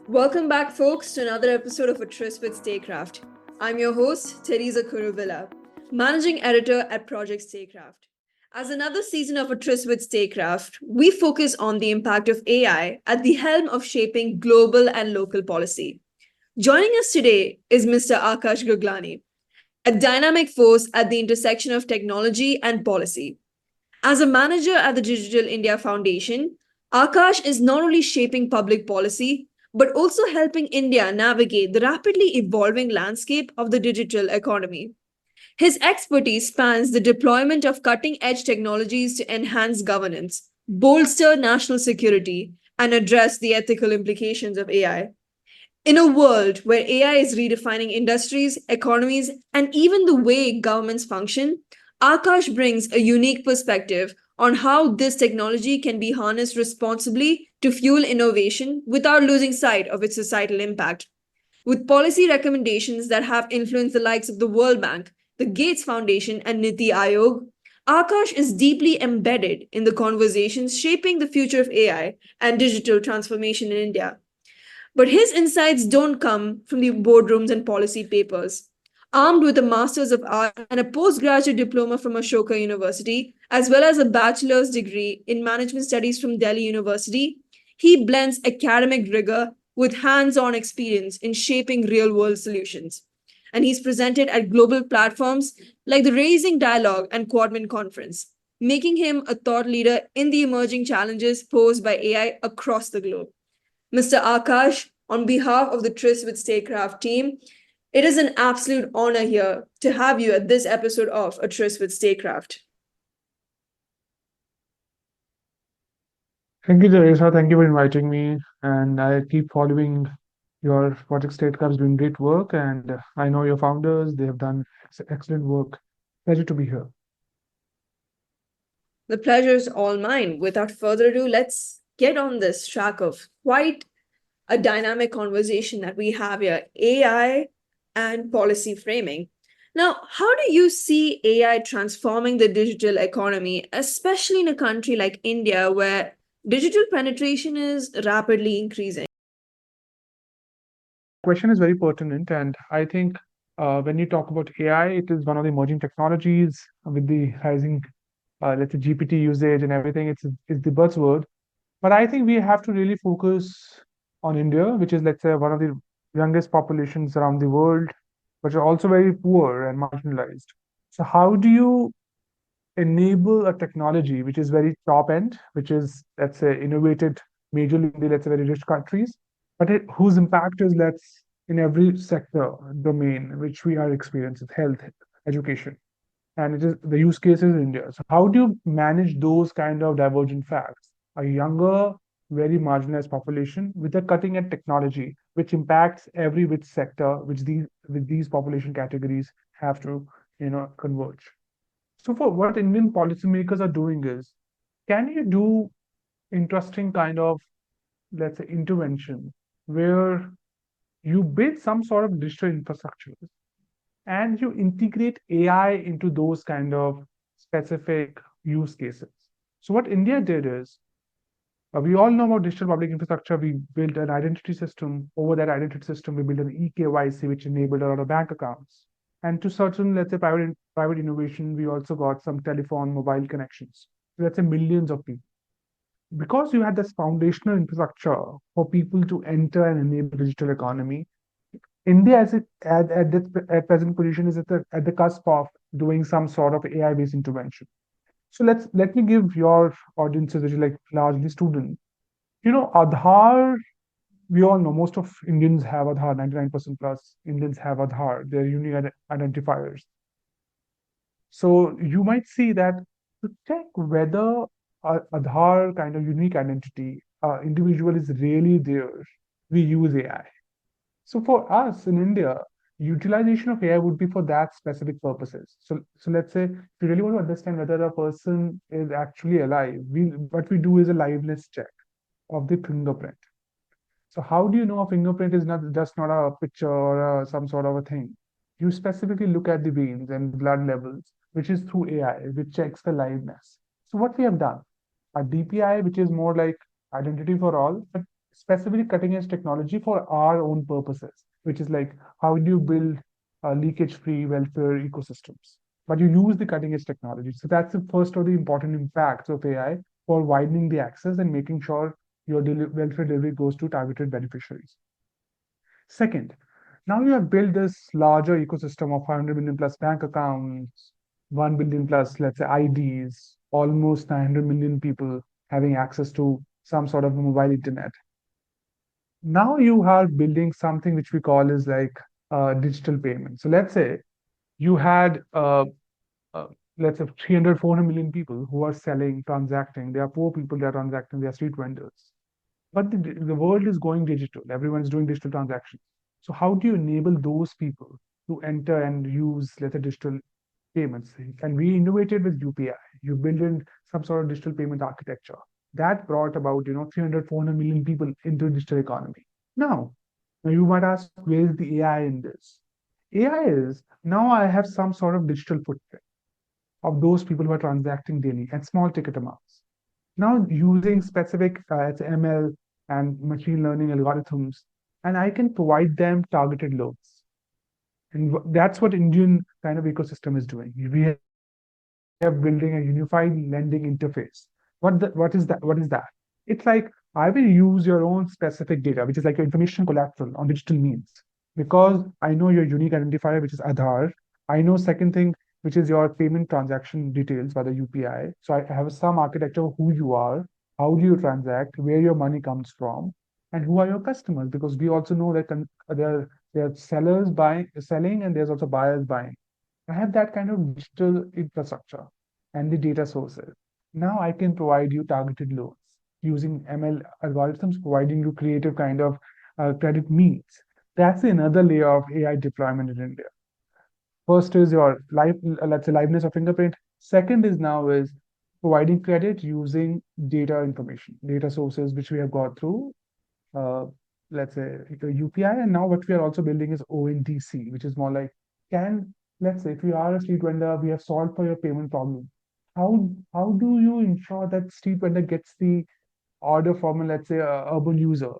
Welcome back, folks, to another episode of A Tryst with Staycraft. I'm your host, Teresa Kuruvilla, Managing Editor at Project Staycraft. As another season of A Tryst with Staycraft, we focus on the impact of AI at the helm of shaping global and local policy. Joining us today is Mr. Aakash Guglani, a dynamic force at the intersection of technology and policy. As a manager at the Digital India Foundation, Akash is not only shaping public policy, but also helping India navigate the rapidly evolving landscape of the digital economy. His expertise spans the deployment of cutting edge technologies to enhance governance, bolster national security, and address the ethical implications of AI. In a world where AI is redefining industries, economies, and even the way governments function, Akash brings a unique perspective on how this technology can be harnessed responsibly to fuel innovation without losing sight of its societal impact. With policy recommendations that have influenced the likes of the World Bank, the Gates Foundation, and Niti Aayog, Akash is deeply embedded in the conversations shaping the future of AI and digital transformation in India. But his insights don't come from the boardrooms and policy papers. Armed with a Master's of Art and a postgraduate diploma from Ashoka University, as well as a bachelor's degree in management studies from Delhi University, he blends academic rigor with hands on experience in shaping real world solutions. And he's presented at global platforms like the Raising Dialogue and Quadmin Conference, making him a thought leader in the emerging challenges posed by AI across the globe. Mr. Akash, on behalf of the Tryst with Staycraft team, it is an absolute honor here to have you at this episode of A Tryst with Staycraft. Thank you, Teresa. Thank you for inviting me. And I keep following your Project State Cup's doing great work. And I know your founders, they have done excellent work. Pleasure to be here. The pleasure is all mine. Without further ado, let's get on this track of quite a dynamic conversation that we have here, AI and policy framing. Now, how do you see AI transforming the digital economy, especially in a country like India, where digital penetration is rapidly increasing? Question is very pertinent. And I think when you talk about AI, it is one of the emerging technologies with the rising, let's say, GPT usage and everything. It's the buzzword. But I think we have to really focus on India, which is, let's say, one of the youngest populations around the world, but are also very poor and marginalized. So, how do you enable a technology which is very top end, which is, let's say, innovated majorly in the, let's say, very rich countries, but whose impact is, let's, in every sector, domain, which we are experiencing, health, education, and it is the use cases in India. So how do you manage those kind of divergent facts? A younger, very marginalized population with a cutting edge technology, which impacts every which sector, which these population categories have to, converge. So for what Indian policymakers are doing is, can you do interesting kind of, let's say, intervention where you build some sort of digital infrastructure and you integrate AI into those kind of specific use cases. So what India did is, we all know about digital public infrastructure. We built an identity system. Over that identity system, we built an eKYC, which enabled a lot of bank accounts. And to certain, let's say, private innovation, we also got some telephone, mobile connections. So let's say millions of people. Because you had this foundational infrastructure for people to enter and enable digital economy, India, as it at this at present position, is at the cusp of doing some sort of AI-based intervention. So let me give your audiences, which is like largely students. Aadhaar. We all know most of Indians have Aadhaar. 99% plus Indians have Aadhaar. They're unique identifiers. So you might see that to check whether Aadhaar kind of unique identity individual is really there, we use AI. So for us in India, utilization of AI would be for that specific purposes. So let's say if you really want to understand whether a person is actually alive, what we do is a liveness check of the fingerprint. So how do you know a fingerprint is not just not a picture or some sort of a thing? You specifically look at the veins and blood levels, which is through AI, which checks the liveness. So what we have done, a DPI, which is more like identity for all, but specifically cutting edge technology for our own purposes, which is like how do you build leakage free welfare ecosystems? But you use the cutting edge technology. So that's the first of the important impacts of AI for widening the access and making sure your welfare delivery goes to targeted beneficiaries. Second, now you have built this larger ecosystem of 100 million plus bank accounts, 1 billion plus, let's say, IDs, almost 900 million people having access to some sort of mobile internet. Now you are building something which we call is like digital payment. So let's say you had uh, let's say 300 400 million people who are selling, transacting. They are poor people, they are transacting, they are street vendors. But the world is going digital. Everyone's doing digital transactions. So how do you enable those people to enter and use, let's say, digital payments? And we innovated with UPI. You build in some sort of digital payment architecture that brought about, 300, 400 million people into digital economy. Now, now you might ask, where is the AI in this? AI is now I have some sort of digital footprint of those people who are transacting daily and small ticket amounts. Now using specific ML and machine learning algorithms, and I can provide them targeted loans. And that's what Indian kind of ecosystem is doing. We have building a unified lending interface. What is that? It's like I will use your own specific data, which is like your information collateral on digital means, because I know your unique identifier, which is Aadhaar. I know second thing, which is your payment transaction details by the UPI. So I have some architecture of who you are, how do you transact, where your money comes from, and who are your customers, because we also know that there are sellers buying, selling, and there's also buyers buying. I have that kind of digital infrastructure and the data sources. Now I can provide you targeted loans using ML algorithms, providing you creative kind of credit means. That's another layer of AI deployment in India. First is your live, let's say liveness of fingerprint. Second is now is providing credit using data information, data sources which we have got through uh, let's say UPI, and now what we are also building is ONDC, which is more like, can, let's say if you are a street vendor, we have solved for your payment problem. How do you ensure that street vendor gets the order from, let's say, a urban user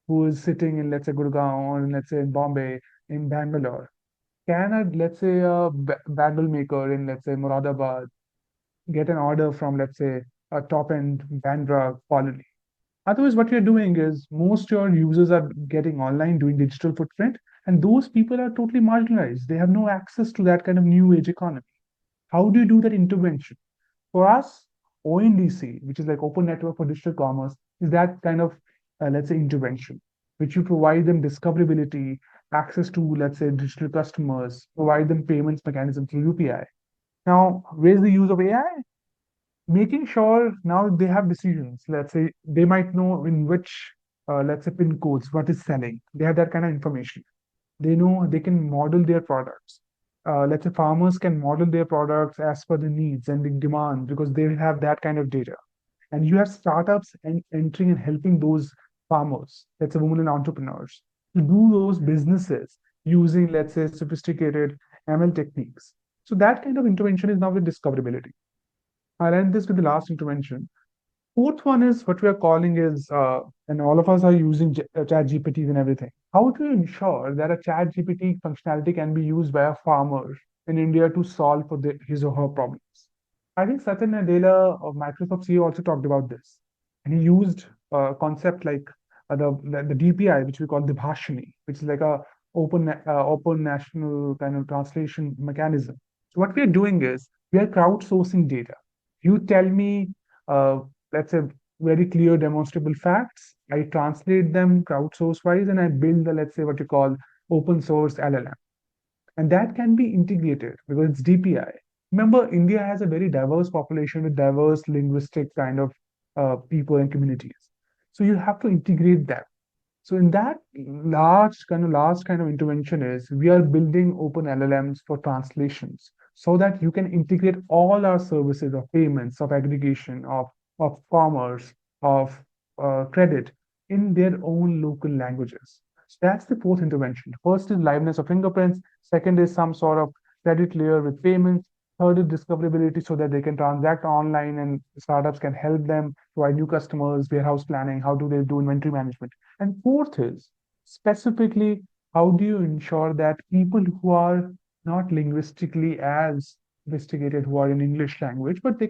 who is sitting in, let's say, Gurgaon, or let's say in Bombay, in Bangalore? Can a, let's say, a bagel maker in, let's say, Moradabad get an order from, let's say, a top-end Bandra colony? Otherwise, what you're doing is most your users are getting online, doing digital footprint, and those people are totally marginalized. They have no access to that kind of new age economy. How do you do that intervention? For us, ONDC, which is like Open Network for Digital Commerce, is that kind of, let's say, intervention, which you provide them discoverability, access to, let's say, digital customers, provide them payments mechanism through UPI. Now, where's the use of AI? Making sure now they have decisions. Let's say they might know in which, let's say, pin codes, what is selling. They have that kind of information. They know they can model their products. Let's say farmers can model their products as per the needs and the demand because they have that kind of data. And you have startups and entering and helping those farmers, let's say women and entrepreneurs, to do those businesses using, let's say, sophisticated ML techniques. So that kind of intervention is now with discoverability. I'll end this with the last intervention. Fourth one is what we are calling is, and all of us are using chat GPTs and everything. How do you ensure that a chat GPT functionality can be used by a farmer in India to solve for his or her problems? I think Satya Nadella of Microsoft CEO also talked about this. And he used a concept like the DPI, which we call the Bhashani, which is like a open national kind of translation mechanism. So what we are doing is we are crowdsourcing data. You tell me, uh, let's say, very clear demonstrable facts. I translate them crowdsource wise and I build the, let's say, what you call open source LLM. And that can be integrated because it's DPI. Remember, India has a very diverse population with diverse linguistic kind of people and communities. So you have to integrate them. So in that last kind of intervention is we are building open LLMs for translations so that you can integrate all our services of payments, of aggregation, of commerce, of credit in their own local languages. So that's the fourth intervention. First is liveness of fingerprints. Second is some sort of credit layer with payments. Third is discoverability so that they can transact online and startups can help them provide new customers, warehouse planning, how do they do inventory management. And fourth is specifically how do you ensure that people who are not linguistically as sophisticated, who are in English language, but they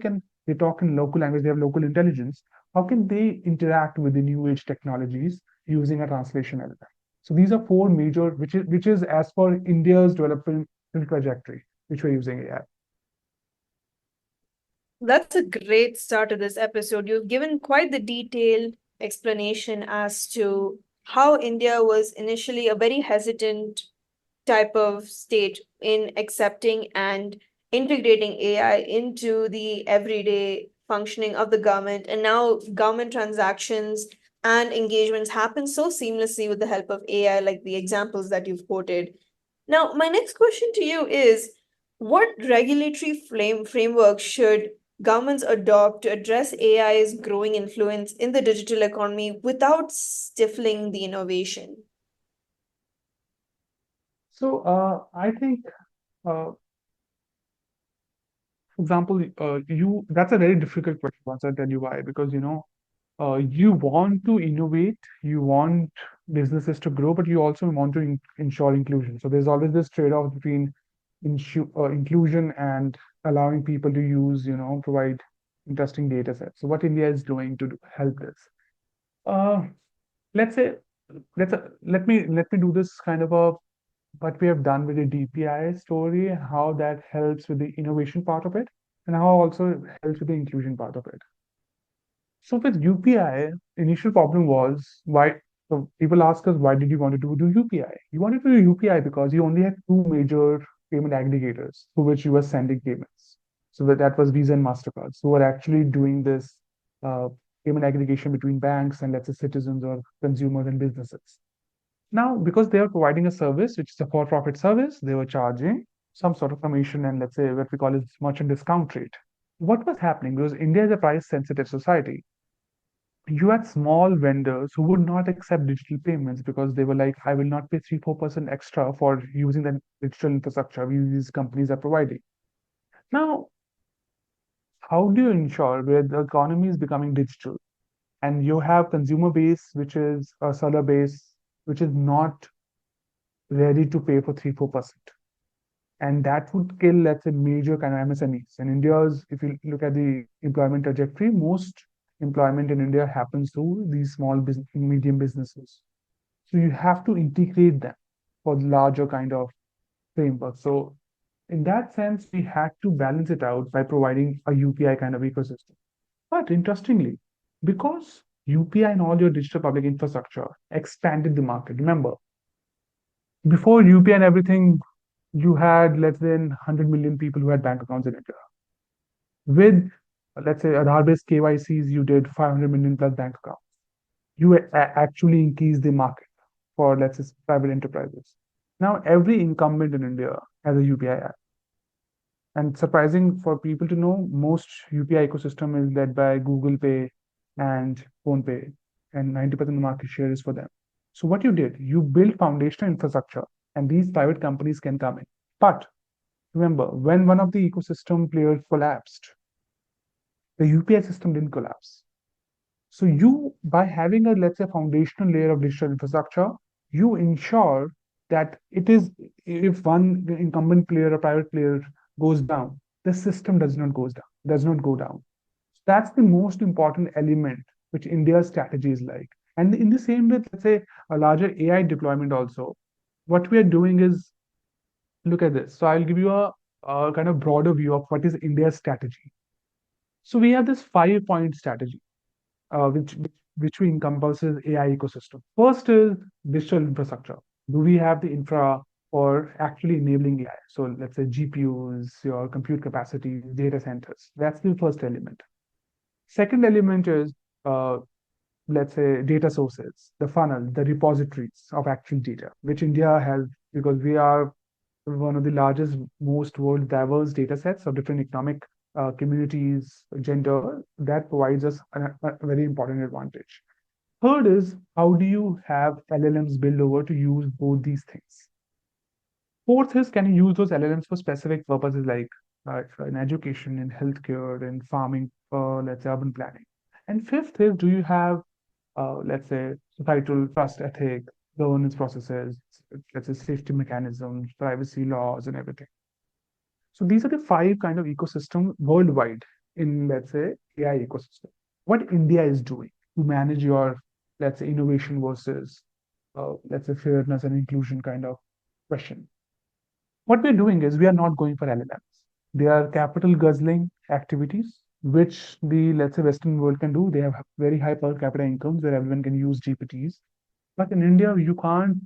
talk in local language, they have local intelligence, how can they interact with the new age technologies using a translation element? So these are four major, which is as for India's development trajectory, which we're using AI. That's a great start to this episode. You've given quite the detailed explanation as to how India was initially a very hesitant type of state in accepting and integrating AI into the everyday functioning of the government. And now government transactions and engagements happen so seamlessly with the help of AI, like the examples that you've quoted. Now, my next question to you is what regulatory framework should governments adopt to address AI's growing influence in the digital economy without stifling the innovation? So I think, for example, you that's a very difficult question. Once I tell you why, because you want to innovate, you want businesses to grow, but you also want to ensure inclusion. So there's always this trade-off between inclusion and allowing people to use, provide interesting data sets. So what India is doing to help this? Uh, let's say, let me do this kind of a what we have done with the DPI story, how that helps with the innovation part of it, and how also helps with the inclusion part of it. So with UPI, initial problem was why. So people ask us, why did you want to do UPI? You wanted to do UPI because you only had two major payment aggregators through which you were sending payments. So that was Visa and Mastercard. So we're actually doing this uh, payment aggregation between banks and let's say citizens or consumers and businesses. Now, because they are providing a service, which is a for-profit service, they were charging some sort of commission and let's say what we call is merchant discount rate. What was happening? Because India is a price-sensitive society, you had small vendors who would not accept digital payments because they were like, I will not pay 3-4% extra for using the digital infrastructure these companies are providing. Now, how do you ensure where the economy is becoming digital and you have consumer base, which is a seller base, which is not ready to pay for 3-4%? And that would kill, let's say, major kind of MSMEs. And India's, if you look at the employment trajectory, most employment in India happens through these small business, medium businesses. So you have to integrate them for the larger kind of framework. So in that sense, we had to balance it out by providing a UPI kind of ecosystem. But interestingly, because UPI and all your digital public infrastructure expanded the market. Remember, before UPI and everything, you had less than 100 million people who had bank accounts in India. With, let's say, Aadhaar-based KYCs, you did 500 million plus bank accounts. You actually increased the market for, let's say, private enterprises. Now, every incumbent in India has a UPI app. And surprising for people to know, most UPI ecosystem is led by Google Pay and PhonePe, and 90% of the market share is for them. So what you did, you built foundational infrastructure, and these private companies can come in. But remember, when one of the ecosystem players collapsed, the UPI system didn't collapse. So you, by having a, let's say, foundational layer of digital infrastructure, you ensure that it is, if one incumbent player or private player goes down, the system does not go down. That's the most important element which India's strategy is like. And in the same way, let's say a larger AI deployment also, what we are doing is look at this. So I'll give you a kind of broader view of what is India's strategy. So we have this 5-point strategy which we encompasses AI ecosystem. First is digital infrastructure. Do we have the infra for actually enabling AI? So let's say GPUs, your compute capacity, data centers. That's the first element. Second element is let's say data sources, the funnel, the repositories of actual data, which India has because we are one of the largest, most world diverse data sets of different economic communities, gender, that provides us a very important advantage. Third is how do you have LLMs build over to use both these things? Fourth is can you use those LLMs for specific purposes like in education, in healthcare, in farming, let's say urban planning. And fifth is, do you have, let's say, societal trust ethic, governance processes, let's say safety mechanisms, privacy laws, and everything. So these are the five kind of ecosystem worldwide in, let's say, AI ecosystem. What India is doing to manage your, let's say, innovation versus, let's say, fairness and inclusion kind of question. What we're doing is we are not going for LLMs. They are capital guzzling activities, which the, let's say, Western world can do. They have very high per capita incomes where everyone can use GPTs. But in India, you can't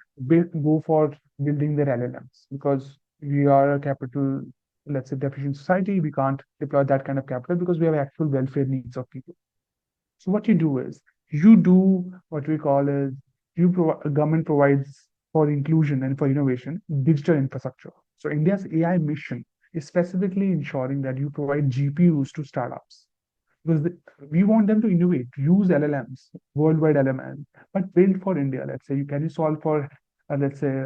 go for building their LLMs because we are a capital, let's say, deficient society. We can't deploy that kind of capital because we have actual welfare needs of people. So what you do is you do what we call as government provides for inclusion and for innovation digital infrastructure. So India's AI mission is specifically ensuring that you provide GPUs to startups because we want them to innovate, use LLMs, worldwide LLMs, but build for India. Let's say you can you solve for let's say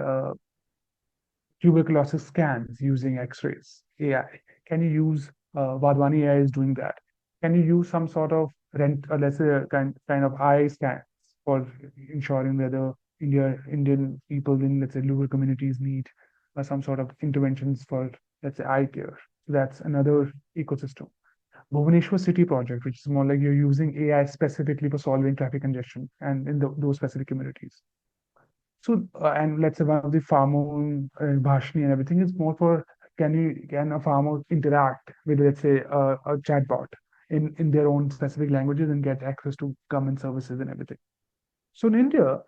tuberculosis scans using X-rays, AI? Can you use Vadwani AI is doing that? Can you use some sort of let's say kind of eye scans for ensuring whether Indian people in let's say rural communities need some sort of interventions for let's say eye care? So that's another ecosystem. Bhubaneswar City project, which is more like you're using AI specifically for solving traffic congestion and in those specific communities. So, and let's say one of the farmer Bhashni and everything is more for can a farmer interact with let's say a chatbot in their own specific languages and get access to government services and everything. So in India,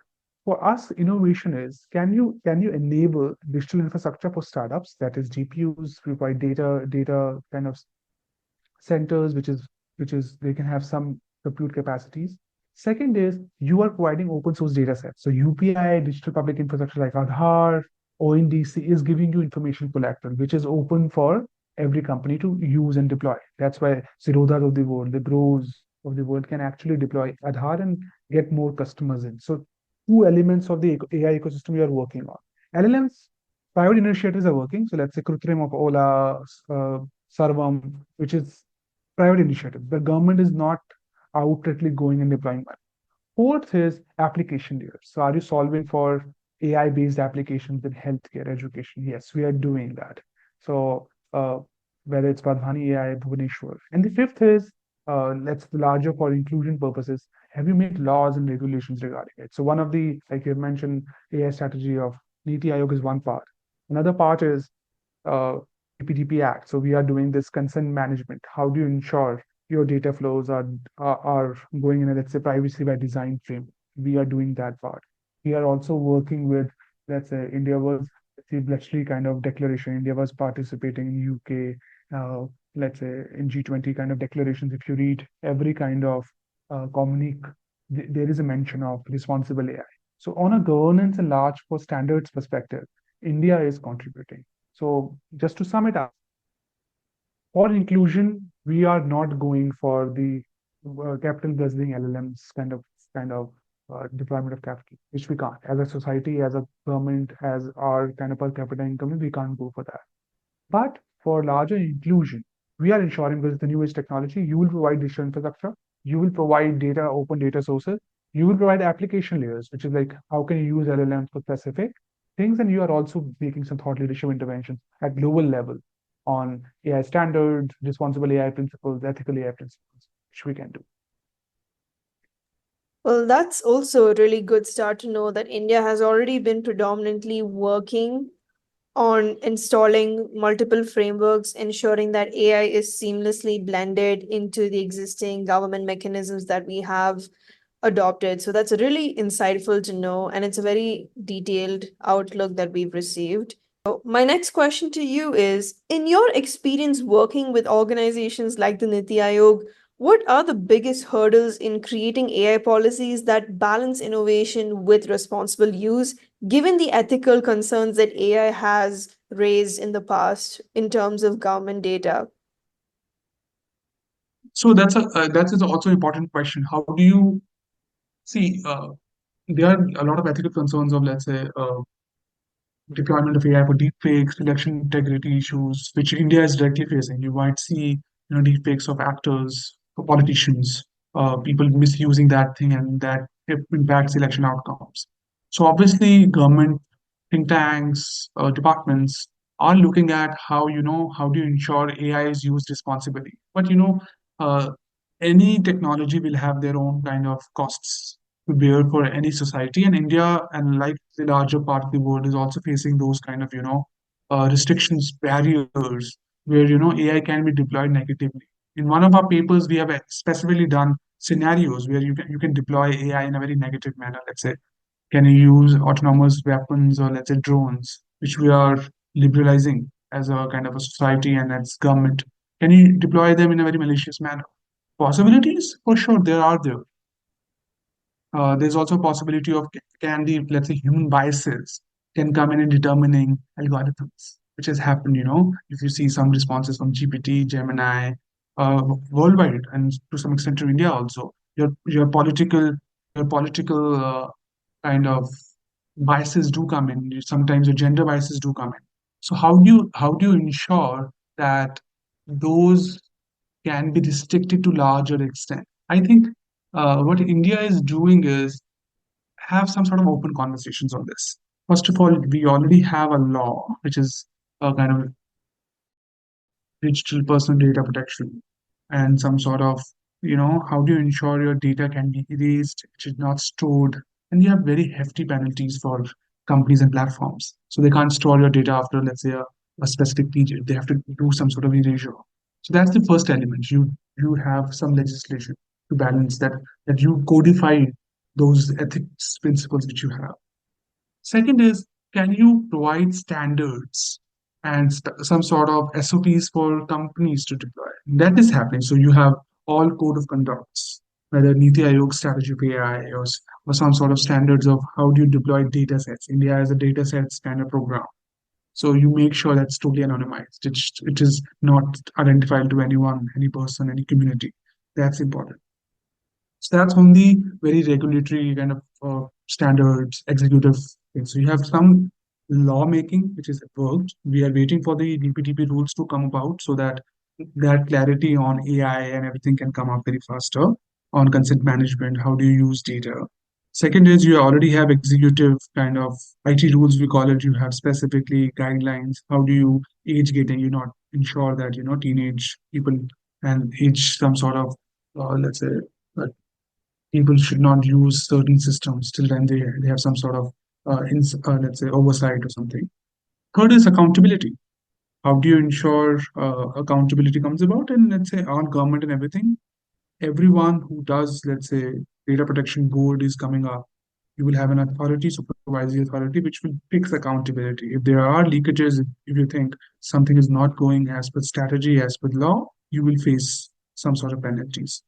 for us, innovation is can you enable digital infrastructure for startups that is GPUs, provide data kind of centers, which is they can have some compute capacities. Second is you are providing open source data sets. So UPI, digital public infrastructure like Aadhaar, ONDC is giving you information collateral, which is open for every company to use and deploy. That's why Zerodhas of the world, the Bros of the world can actually deploy Aadhaar and get more customers in. So two elements of the AI ecosystem we are working on. LLMs, private initiatives are working. So let's say Krutrim of Ola, Sarvam, which is private initiative. The government is not outrightly going and deploying money. Fourth is application layers. So are you solving for AI-based applications in healthcare, education? Yes, we are doing that. So whether it's Pradhani AI, Bhubaneswar. And the fifth is let's larger for inclusion purposes. Have you made laws and regulations regarding it? So one of the, like you mentioned, AI strategy of Niti Aayog is one part. Another part is uh, PDP Act. So we are doing this consent management. How do you ensure your data flows are going in a let's say privacy by design frame? We are doing that part. We are also working with let's say India was the Bletchley kind of declaration. India was participating in UK, let's say in G20 kind of declarations. If you read every kind of communique, there is a mention of responsible AI. So on a governance and large for standards perspective, India is contributing. So just to sum it up, for inclusion, we are not going for the capital guzzling LLMs kind of deployment of capital, which we can't. As a society, as a government, as our kind of per capita income, we can't go for that. But for larger inclusion, we are ensuring with the new age technology, you will provide digital infrastructure, you will provide data, open data sources, you will provide application layers, which is like how can you use LLMs for specific things, and you are also making some thought leadership interventions at global level on AI standards, responsible AI principles, ethical AI principles, which we can do. Well, that's also a really good start to know that India has already been predominantly working on installing multiple frameworks, ensuring that AI is seamlessly blended into the existing government mechanisms that we have adopted. So that's really insightful to know, and it's a very detailed outlook that we've received. So my next question to you is, in your experience working with organizations like the Niti Aayog, what are the biggest hurdles in creating AI policies that balance innovation with responsible use, given the ethical concerns that AI has raised in the past in terms of government data? So that is also an important question. How do you see? There are a lot of ethical concerns of let's say deployment of AI for deepfakes, election integrity issues, which India is directly facing. You might see, deepfakes of actors, for politicians, people misusing that thing, and that it impacts election outcomes. So obviously, government think tanks, departments are looking at how how do you ensure AI is used responsibly. But uh, any technology will have their own kind of costs to bear for any society, and India, and like the larger part of the world, is also facing those kind of restrictions, barriers, where AI can be deployed negatively. In one of our papers, we have specifically done scenarios where you can deploy AI in a very negative manner. Let's say, can you use autonomous weapons, or let's say drones, which we are liberalizing as a kind of a society and as government? Can you deploy them in a very malicious manner? Possibilities, for sure, there are there. There's also a possibility of, can the, let's say, human biases can come in determining algorithms, which has happened. If you see some responses from GPT, Gemini, worldwide, and to some extent to India also, your political kind of biases do come in. Sometimes your gender biases do come in. So how do you ensure that those can be restricted to larger extent? I think what India is doing is have some sort of open conversations on this. First of all, we already have a law which is a kind of digital personal data protection, and some sort of, how do you ensure your data can be erased, it is not stored, and you have very hefty penalties for companies and platforms. So they can't store your data after, let's say, a specific period. They have to do some sort of erasure. So that's the first element. You have some legislation to balance that you codify those ethics principles which you have. Second is, can you provide standards and some sort of SOPs for companies to deploy? That is happening. So you have all code of conducts, whether Niti Aayog strategy for AI, or some sort of standards of how do you deploy data sets. India has a data sets kind of program. So you make sure that's totally anonymized. It is not identified to anyone, any person, any community. That's important. So that's on the very regulatory kind of standards, executive things. So you have some lawmaking which is worked. We are waiting for the DPTP rules to come about so that that clarity on AI and everything can come up very faster, on consent management. How do you use data? Second is, you already have executive kind of IT rules, we call it. You have specifically guidelines. How do you age gating? You not ensure that teenage people and age some sort of, let's say, uh, people should not use certain systems till then they have some sort of let's say, oversight or something. Third is accountability. How do you ensure accountability comes about? And let's say, on government and everything, everyone who does, let's say, data protection board is coming up. You will have an authority, supervisory authority, which will fix accountability. If there are leakages, if you think something is not going as per strategy, as per law, you will face some sort of penalties.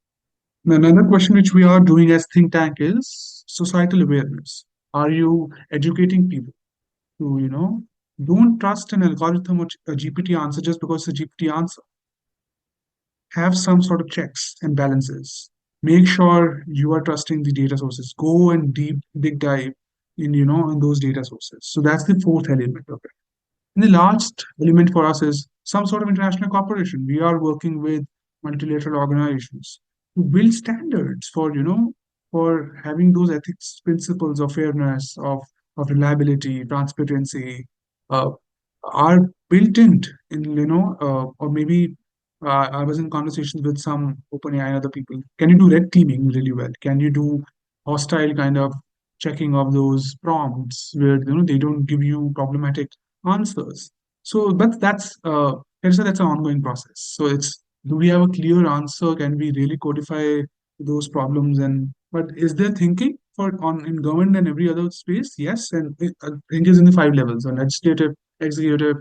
Another question which we are doing as think tank is societal awareness. Are you educating people to, don't trust an algorithm or a GPT answer just because it's a GPT answer? Have some sort of checks and balances. Make sure you are trusting the data sources. Go and dig dive in, in those data sources. So that's the fourth element of it. And the last element for us is some sort of international cooperation. We are working with multilateral organizations to build standards for, for having those ethics principles of fairness, of reliability, transparency, uh, are built in, or maybe I was in conversations with some OpenAI and other people. Can you do red teaming really well? Can you do hostile kind of checking of those prompts where they don't give you problematic answers? So, but that's an ongoing process. So it's, do we have a clear answer? Can we really codify those problems? And but is there thinking for on in government and every other space? Yes, and I think is in the five levels: on legislative, executive,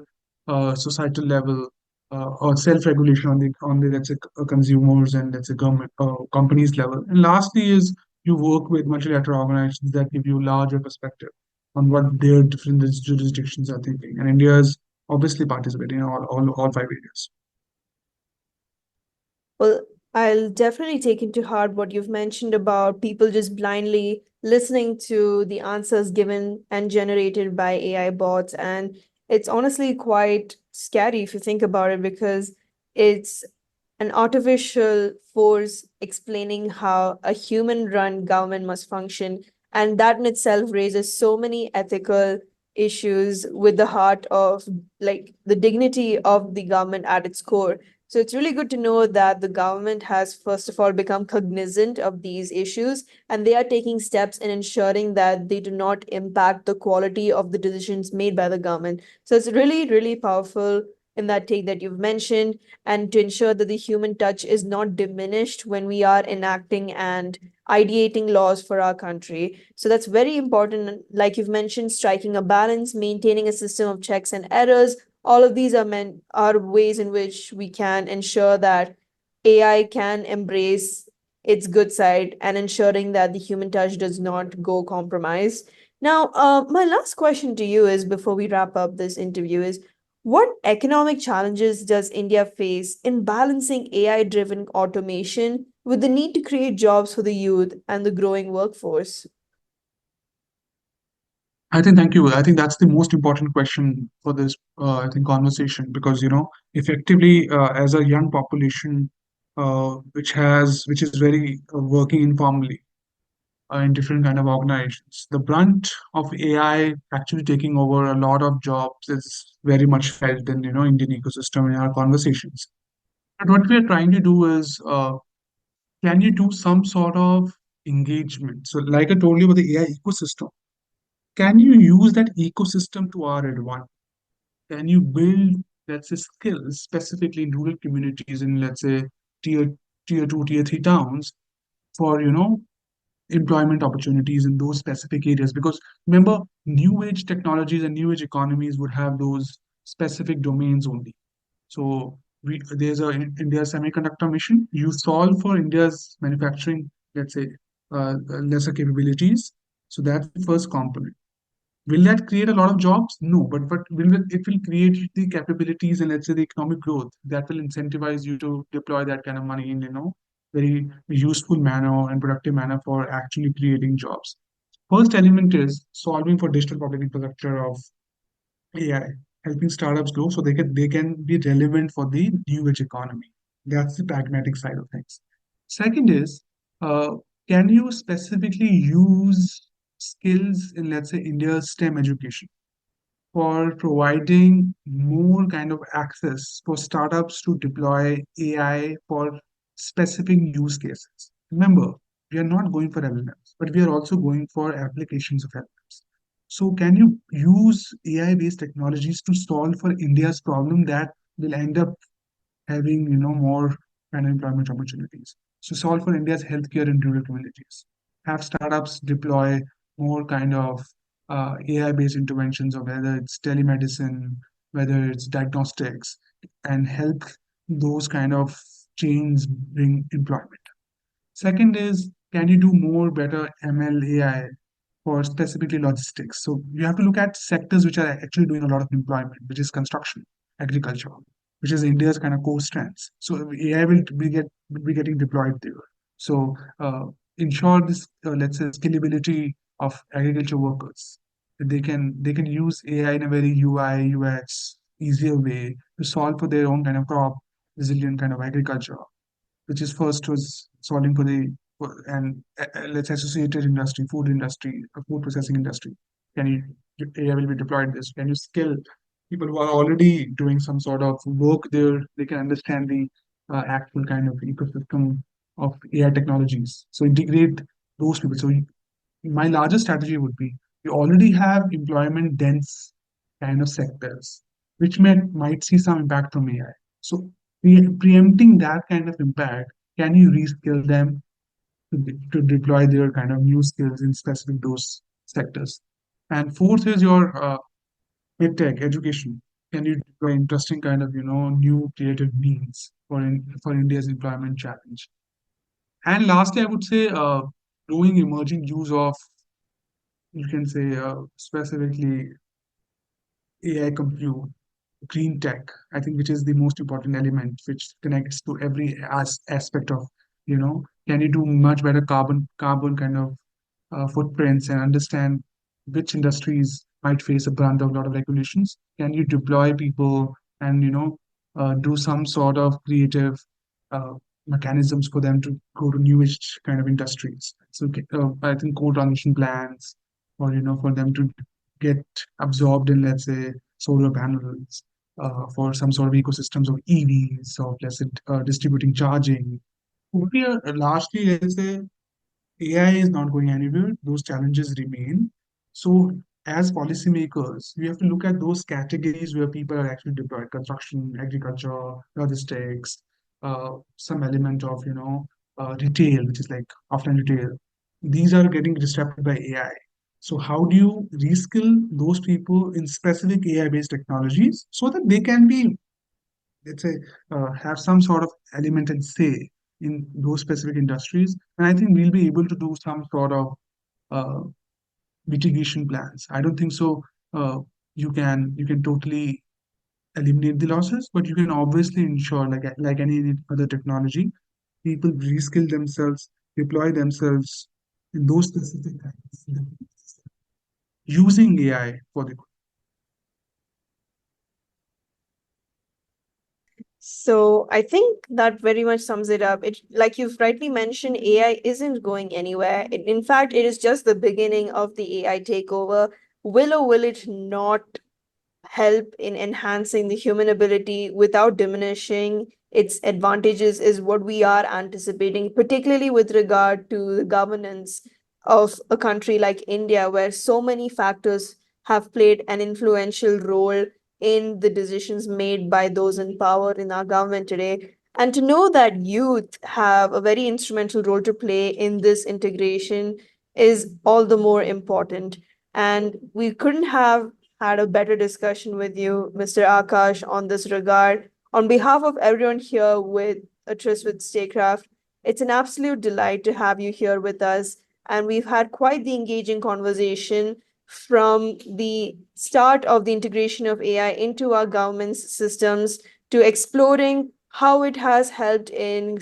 societal level, or self-regulation on the, let's say, consumers and, let's say, government companies level. And lastly is, you work with multilateral organizations that give you larger perspective on what their different jurisdictions are thinking. And India is obviously participating in all five areas. Well, I'll definitely take into heart what you've mentioned about people just blindly listening to the answers given and generated by AI bots. And it's honestly quite scary if you think about it, because it's an artificial force explaining how a human run government must function. And that in itself raises so many ethical issues with the heart of like the dignity of the government at its core. So it's really good to know that the government has, first of all, become cognizant of these issues, and they are taking steps in ensuring that they do not impact the quality of the decisions made by the government. So it's really, really powerful in that take that you've mentioned, and to ensure that the human touch is not diminished when we are enacting and ideating laws for our country. So that's very important. Like you've mentioned, striking a balance, maintaining a system of checks and errors, all of these are ways in which we can ensure that AI can embrace its good side and ensuring that the human touch does not go compromised. Now, my last question to you is before we wrap up this interview is, what economic challenges does India face in balancing AI driven automation with the need to create jobs for the youth and the growing workforce? I think thank you. I think that's the most important question for this, I think, conversation because effectively, as a young population, which is very working informally in different kind of organizations, the brunt of AI actually taking over a lot of jobs is very much felt in Indian ecosystem in our conversations. And what we are trying to do is, can you do some sort of engagement? So, like I told you about the AI ecosystem, can you use that ecosystem to our advantage? Can you build, let's say, skills specifically in rural communities in, let's say, tier tier two, tier three towns for employment opportunities in those specific areas? Because remember, new age technologies and new age economies would have those specific domains only. So there's a India semiconductor mission. You solve for India's manufacturing, let's say, lesser capabilities. So that's the first component. Will that create a lot of jobs? No, but it will create the capabilities and let's say the economic growth that will incentivize you to deploy that kind of money in very useful manner and productive manner for actually creating jobs. First element is solving for digital public infrastructure of AI, helping startups grow so they can be relevant for the new age economy. That's the pragmatic side of things. Second is, uh, can you specifically use skills in, let's say, India's STEM education for providing more kind of access for startups to deploy AI for specific use cases? Remember, we are not going for LLMs, but we are also going for applications of LLMs. So, can you use AI-based technologies to solve for India's problem that will end up having more kind of employment opportunities? So solve for India's healthcare and rural communities. Have startups deploy more kind of AI-based interventions, or whether it's telemedicine, whether it's diagnostics, and help those kind of chains bring employment. Second is, can you do more better ML AI for specifically logistics? So you have to look at sectors which are actually doing a lot of employment, which is construction, agriculture, which is India's kind of core strengths. So AI will be getting deployed there. So ensure this, let's say, scalability of agriculture workers. They can use AI in a very UI UX easier way to solve for their own kind of crop resilient kind of agriculture, which is first was solving for the and let's say associated industry, food industry, food processing industry. Can you AI will be deployed this? Can you skill people who are already doing some sort of work there? They can understand the actual kind of ecosystem of AI technologies. So integrate those people. So my largest strategy would be, we already have employment dense kind of sectors which might see some impact from AI. So preempting that kind of impact, can you reskill them to deploy their kind of new skills in specific those sectors? And fourth is your tech education. Can you deploy interesting kind of new creative means for India's employment challenge? And lastly, I would say doing emerging use of, you can say, specifically AI compute green tech, I think, which is the most important element, which connects to every aspect of, can you do much better carbon kind of footprints and understand which industries might face a brunt of a lot of regulations? Can you deploy people and do some sort of creative uh, mechanisms for them to go to newish kind of industries? So I think core transition plans, or for them to get absorbed in, let's say, solar panels, for some sort of ecosystems of EVs, or let's say distributing charging. We are largely, let's say, AI is not going anywhere. Those challenges remain. So, as policymakers, we have to look at those categories where people are actually deployed: construction, agriculture, logistics, some element of retail, which is like offline retail. These are getting disrupted by AI. So, how do you reskill those people in specific AI-based technologies so that they can be, let's say, have some sort of element and say in those specific industries? And I think we'll be able to do some sort of uh, mitigation plans. I don't think so. You can totally eliminate the losses, but you can obviously ensure, like any other technology, people reskill themselves, deploy themselves in those specific kinds, using AI for the. So I think that very much sums it up. It, like you've rightly mentioned, AI isn't going anywhere. In fact, it is just the beginning of the AI takeover. Will or will it not help in enhancing the human ability without diminishing its advantages is what we are anticipating, particularly with regard to the governance of a country like India, where so many factors have played an influential role in the decisions made by those in power in our government today. And to know that youth have a very instrumental role to play in this integration is all the more important. And we couldn't have had a better discussion with you, Mr. Akash, on this regard. On behalf of everyone here with A Tryst with Statecraft, it's an absolute delight to have you here with us. And we've had quite the engaging conversation from the start of the integration of AI into our government's systems to exploring how it has helped in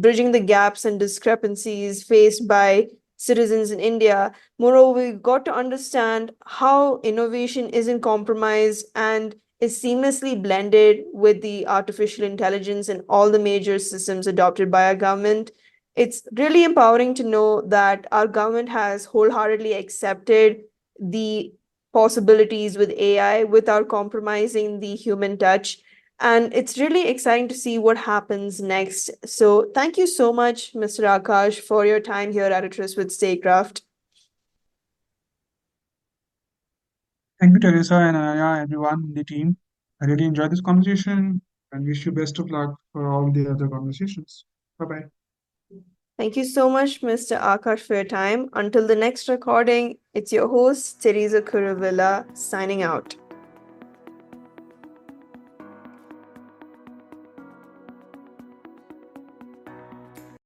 bridging the gaps and discrepancies faced by citizens in India. Moreover, we got to understand how innovation isn't compromised and is seamlessly blended with the artificial intelligence and all the major systems adopted by our government. It's really empowering to know that our government has wholeheartedly accepted the possibilities with AI without compromising the human touch, and it's really exciting to see what happens next. So thank you so much, Mr. Akash, for your time here at A Tryst with Statecraft. Thank you, Teresa, and yeah, everyone in the team. I really enjoyed this conversation and wish you best of luck for all the other conversations. Bye bye. Thank you so much, Mr. Akash, for your time. Until the next recording, it's your host, Teresa Kuruvilla, signing out.